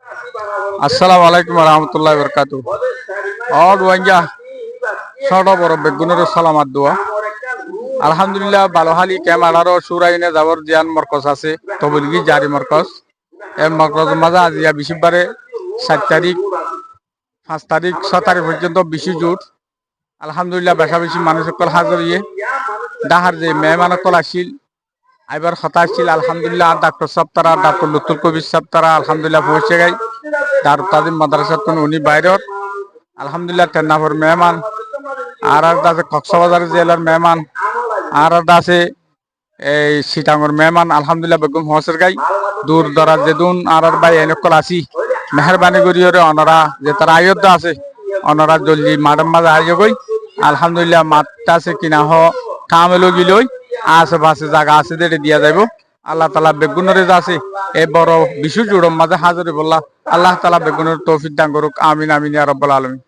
আসসালামু আলাইকুম রহমতুল্লাহ বরকাতু। রোহিঙ্গা ছোট বড় বেগুনের সালামাত দোয়া আলহামদুলিল্লাহ বালোহালি ক্যামারারো সুরাইনে যাবর জিয়ান মরকজ আছে তবলিগি জারি মরকজ এ মরকজ মাঝে আজিয়া বিশিবারে 7 তারিখ 5 তারিখ 6 তারিখ পর্যন্ত বেশি জোট আলহামদুলিল্লাহ বেশা বেশি মানুষ সকল হাজির ইয়ে ডাহার যে মেহমান সকল আসিল এবার হতা আসছিল আলহামদুলিল্লাহ ডাক্তার সাহেব তারা ডাক্তার লুতুল কবির সাহেব তারা আলহামদুলিল্লাহ পৌঁছে গাই তার তাজিম মাদ্রাসাত কোন উনি বাইরের আলহামদুলিল্লাহ তেন্নাফর মেহমান আর আছে কক্সবাজার জেলার মেহমান আর আছে এই সিটাঙ্গর মেহমান আলহামদুলিল্লাহ বেগম হসের গাই দূর দরাজ যেদুন আর ভাই এনেকল আসি মেহরবানি করিওরে অনরা যে তারা আয়োধ্যা আছে অনরা জলদি মাডাম মাঝে আইয় গই আলহামদুলিল্লাহ মাঠটা আছে কিনা হ কামেলো গিলই আশেপাশে জায়গা আছে দেড়ে দিয়া যাইব আল্লাহ তালা বেগুনের আছে এই বড় বিশু জুড়ম মাঝে হাজরে বললা আল্লাহ তালা বেগুনের তৌফিক দান করুক আমিন আমিন ইয়া রাব্বাল আলামিন।